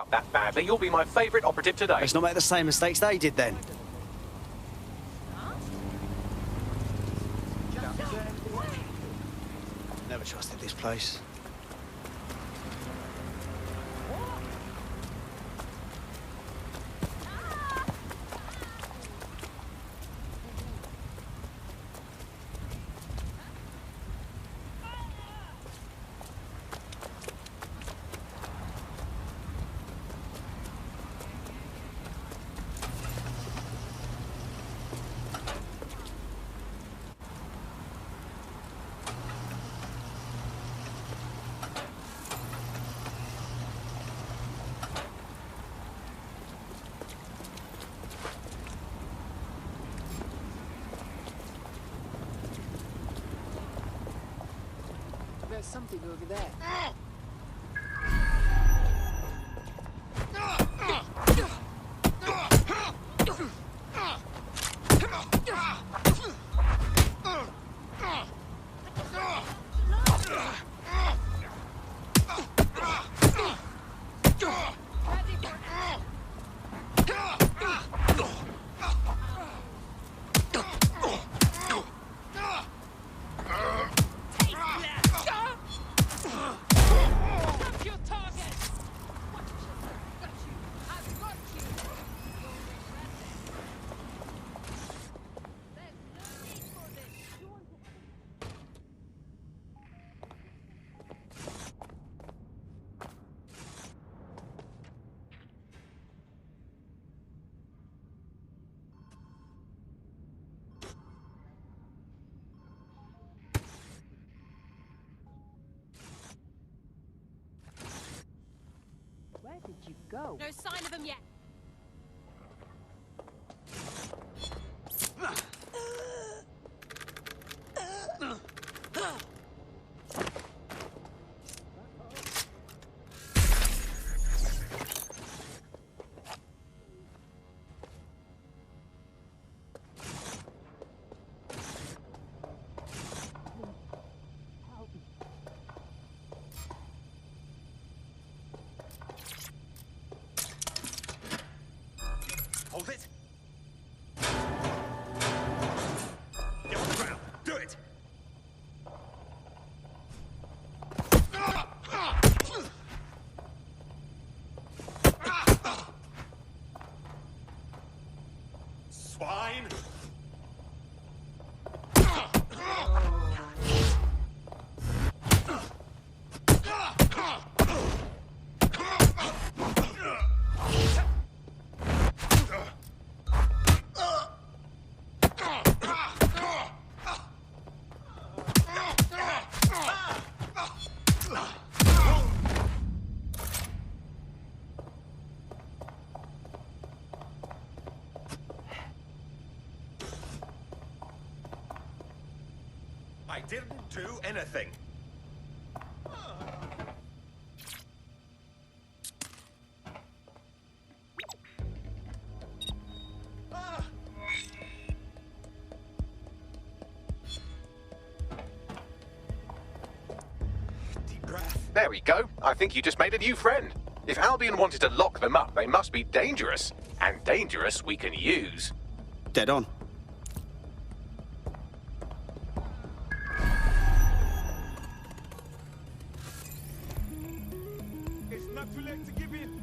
up that badly, you'll be my favourite operative today. Let's not make the same mistakes they did then. Never trusted this place. There's something over there. Where did you go? No sign of them yet. Hold it. Get on the ground. Do it. Swine. I didn't do anything. Deep breath. There we go. I think you just made a new friend. If Albion wanted to lock them up, they must be dangerous. And dangerous we can use. Dead on. It's not too late to give in.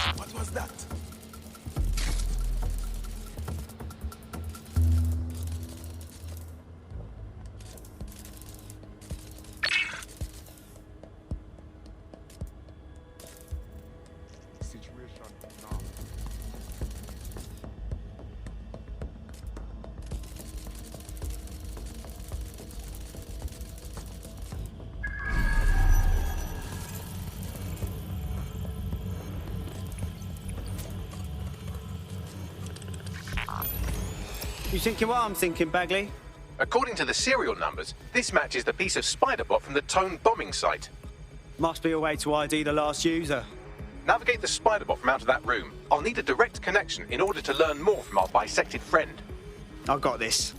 What was that? Situation now. You thinking what I'm thinking, Bagley? According to the serial numbers, this matches the piece of Spiderbot from the Tone bombing site. Must be a way to ID the last user. Navigate the Spiderbot from out of that room. I'll need a direct connection in order to learn more from our bisected friend. I got this.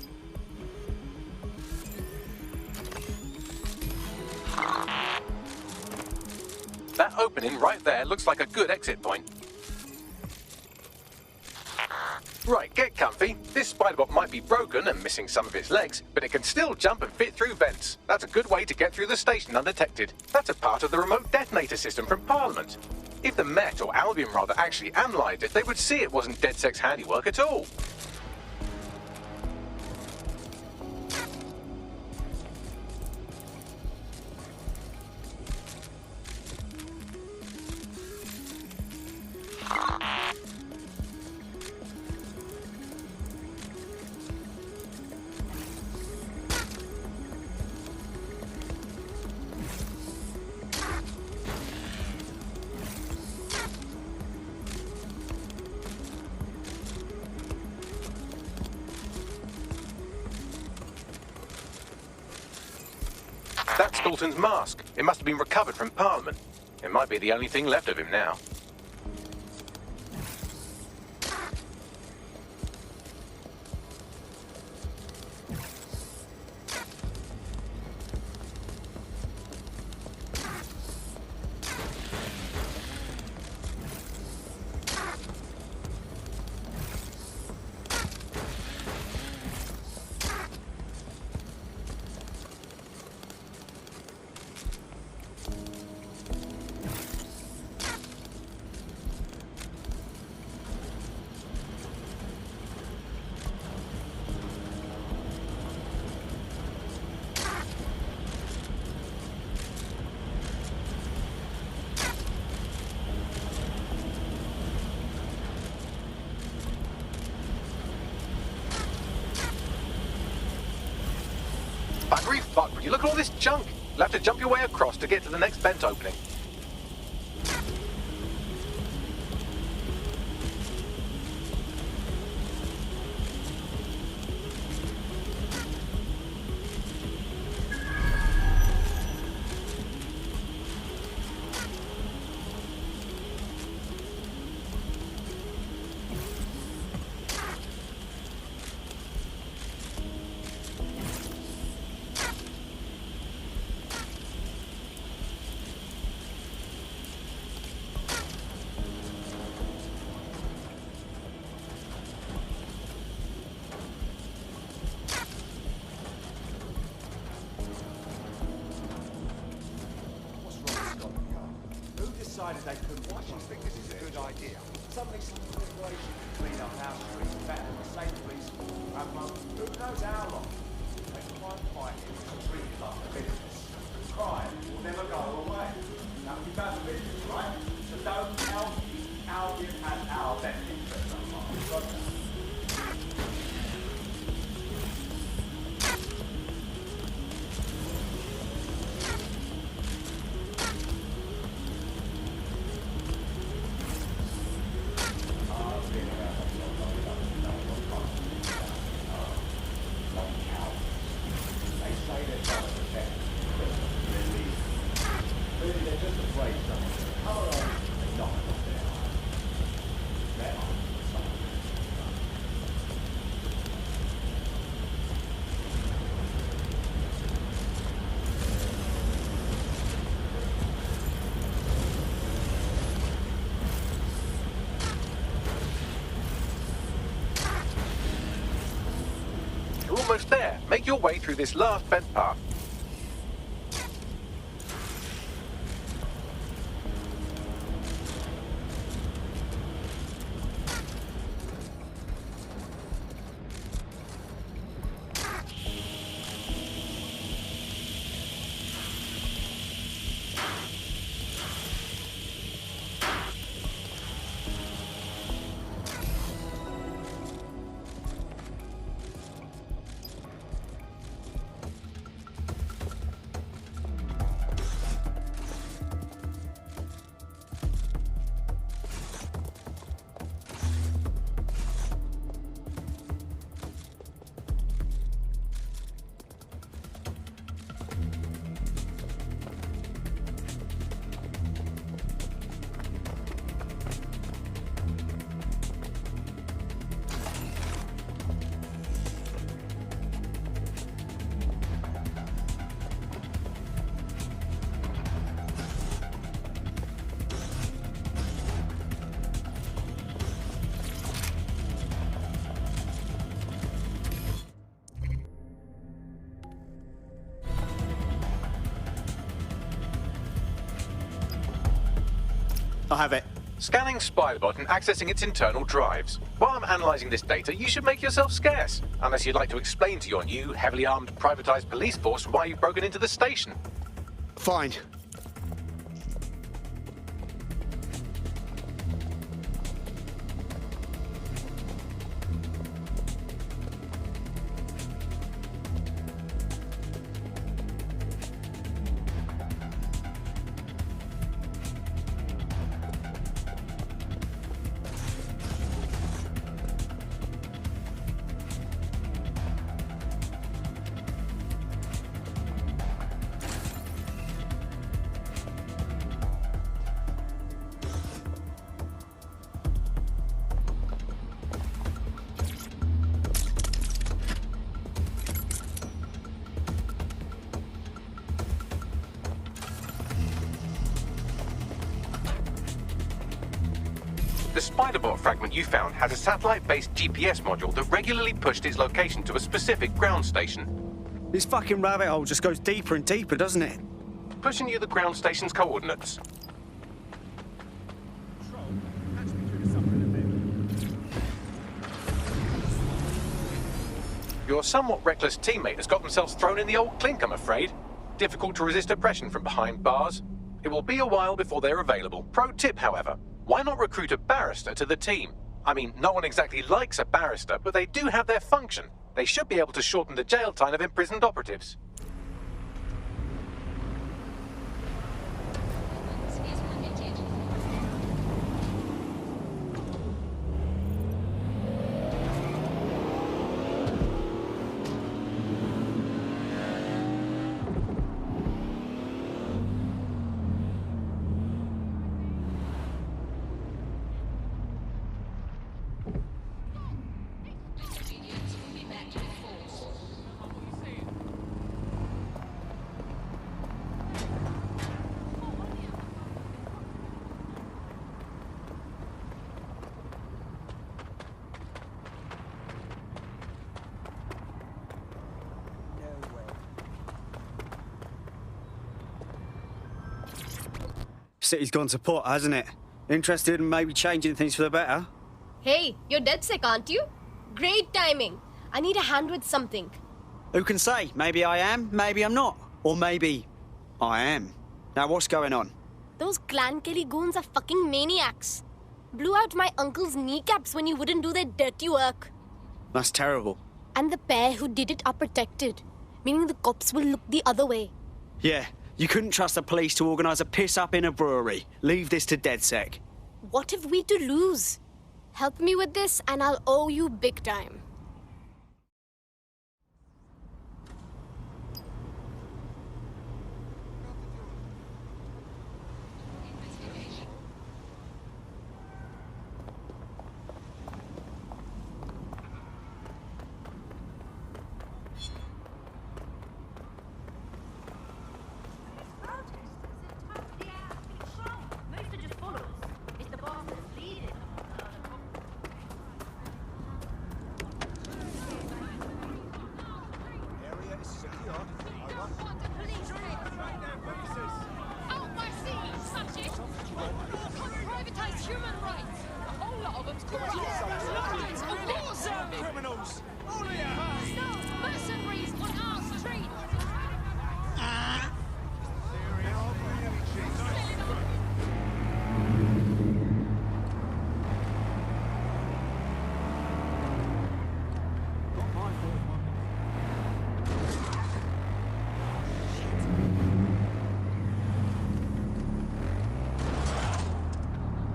That opening right there looks like a good exit point. Right, get comfy. This Spiderbot might be broken and missing some of its legs, but it can still jump and fit through vents. That's a good way to get through the station undetected. That's a part of the remote detonator system from Parliament. If the Met, or Albion rather, actually analysed it, they would see it wasn't DedSec's handiwork at all. That's Dalton's mask. It must have been recovered from Parliament. It might be the only thing left of him now. Buggery fuck, would you look at all this junk? You'll have to jump your way across to get to the next vent opening. Decided they couldn't watch us think this is a good idea. Suddenly some corporation can clean up our streets better than the Sainsbury's and who knows how long. They can find fighting and treat it like a business. Crime will never go away. Now we bad business, right? So don't tell me Albion has our best interest on mind. You're almost there. Make your way through this last vent path. I have it. Scanning Spiderbot and accessing its internal drives. While I'm analysing this data, you should make yourself scarce. Unless you'd like to explain to your new, heavily armed, privatised police force why you've broken into the station. Fine. The Spiderbot fragment you found has a satellite-based GPS module that regularly pushed its location to a specific ground station. This fucking rabbit hole just goes deeper and deeper, doesn't it? Pushing you the ground station's coordinates. Your somewhat reckless teammate has got themselves thrown in the old clink, I'm afraid. Difficult to resist oppression from behind bars. It will be a while before they're available. Pro tip, however, why not recruit a barrister to the team? I mean, no one exactly likes a barrister, but they do have their function. They should be able to shorten the jail time of imprisoned operatives. City's gone to pot, hasn't it? Interested in maybe changing things for the better? Hey, you're dead sick, aren't you? Great timing. I need a hand with something. Who can say? Maybe I am, maybe I'm not. Or maybe I am. Now, what's going on? Those Clan Kelly goons are fucking maniacs. Blew out my uncle's kneecaps when he wouldn't do their dirty work. That's terrible. And the pair who did it are protected, meaning the cops will look the other way. Yeah, you couldn't trust the police to organise a piss-up in a brewery. Leave this to DedSec. What have we to lose? Help me with this and I'll owe you big time.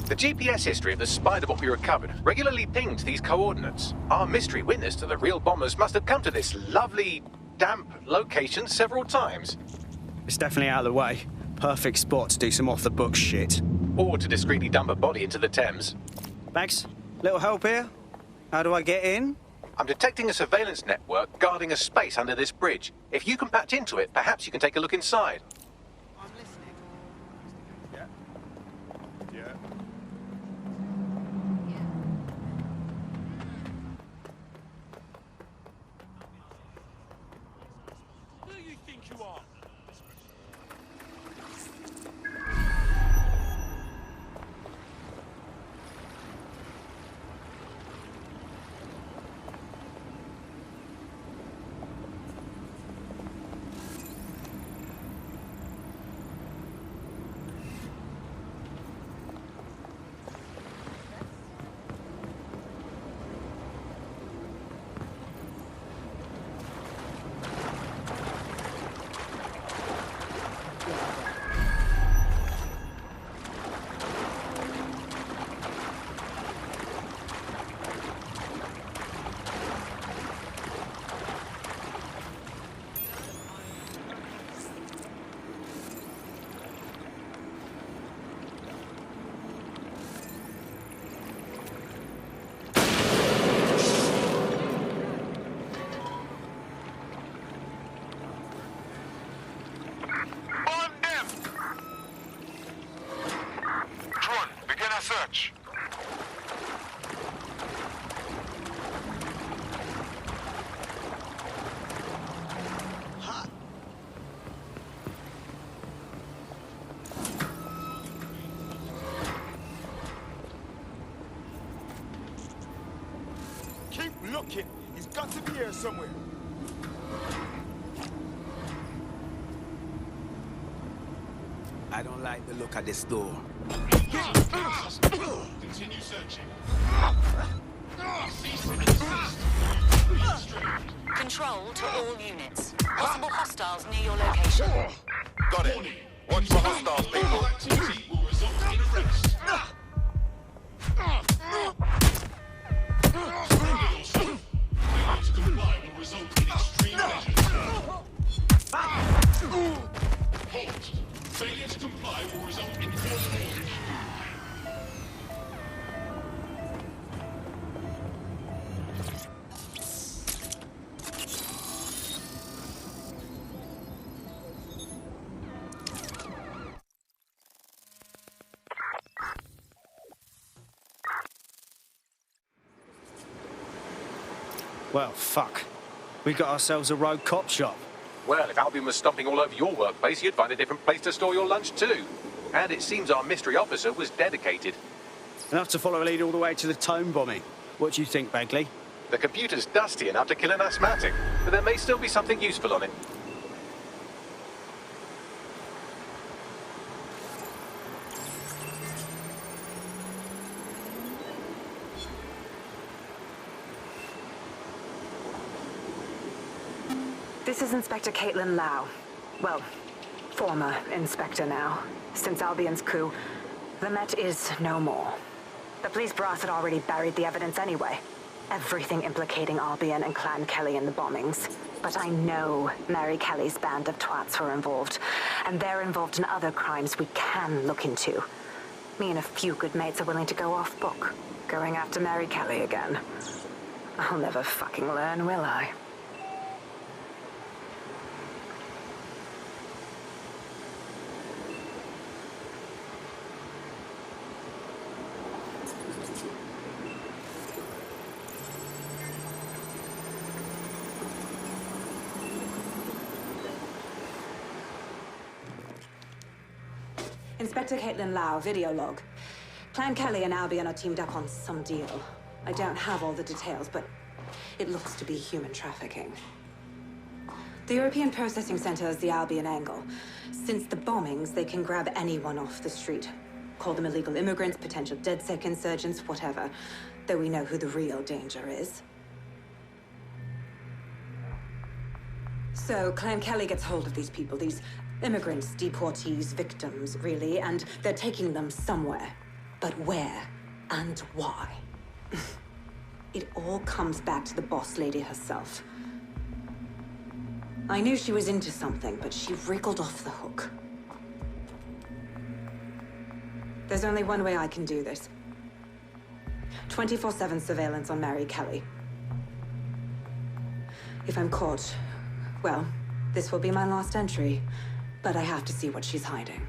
The GPS history of the Spiderbot we recovered regularly pinged these coordinates. Our mystery witness to the real bombers must have come to this lovely, damp location several times. It's definitely out of the way. Perfect spot to do some off-the-books shit. Or to discreetly dump a body into the Thames. Bags, little help here? How do I get in? I'm detecting a surveillance network guarding a space under this bridge. If you can patch into it, perhaps you can take a look inside. I'm listening. Yeah. Yeah. Who do you think you are? our search. Keep looking. He's got to be here somewhere. I don't like the look of this door. Continue searching. Cease and desist. Control to all units. Possible hostiles near your location. Got it. Watch for hostiles, people. Activity will result in arrest. Failure to comply will result in extreme measures. Halt. Failure to comply will result in forced. Well, fuck. We got ourselves a rogue cop shop. Well, if Albion was stomping all over your workplace, you'd find a different place to store your lunch too. And it seems our mystery officer was dedicated. Enough to follow a lead all the way to the Tome bombing. What do you think, Bagley? The computer's dusty enough to kill an asthmatic, but there may still be something useful on it. This is Inspector Caitlin Lau. Well, former Inspector now. Since Albion's coup, the Met is no more. The police brass had already buried the evidence anyway. Everything implicating Albion and Clan Kelly in the bombings. But I know Mary Kelly's band of twats were involved, and they're involved in other crimes we can look into. Me and a few good mates are willing to go off book, going after Mary Kelly again. I'll never fucking learn, will I? Inspector Caitlin Lau, video log. Clan Kelly and Albion are teamed up on some deal. I don't have all the details, but it looks to be human trafficking. The European Processing Center is the Albion angle. Since the bombings, they can grab anyone off the street. Call them illegal immigrants, potential DedSec insurgents, whatever. Though we know who the real danger is. So, Clan Kelly gets hold of these people, these immigrants, deportees, victims, really, and they're taking them somewhere. But where and why? It all comes back to the boss lady herself. I knew she was into something, but she wriggled off the hook. There's only one way I can do this. 24/7 surveillance on Mary Kelly. If I'm caught, well, this will be my last entry. But I have to see what she's hiding.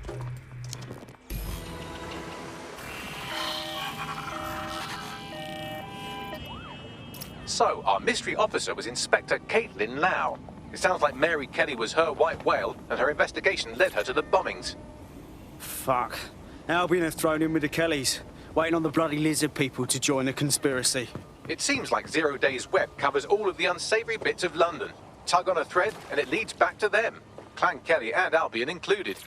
So, our mystery officer was Inspector Caitlin Lau. It sounds like Mary Kelly was her white whale, and her investigation led her to the bombings. Fuck. Albion have thrown in with the Kellys, waiting on the bloody lizard people to join the conspiracy. It seems like 0 Days Web covers all of the unsavory bits of London. Tug on a thread, and it leads back to them. Clan Kelly and Albion included.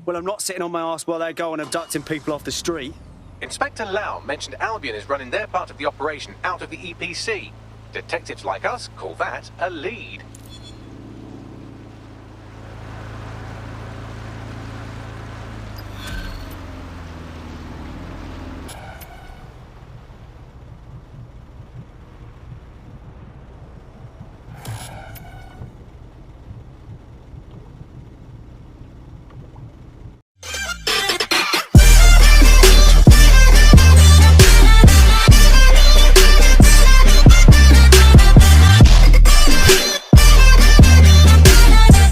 Well, I'm not sitting on my ass while they go on abducting people off the street. Inspector Lau mentioned Albion is running their part of the operation out of the EPC. Detectives like us call that a lead.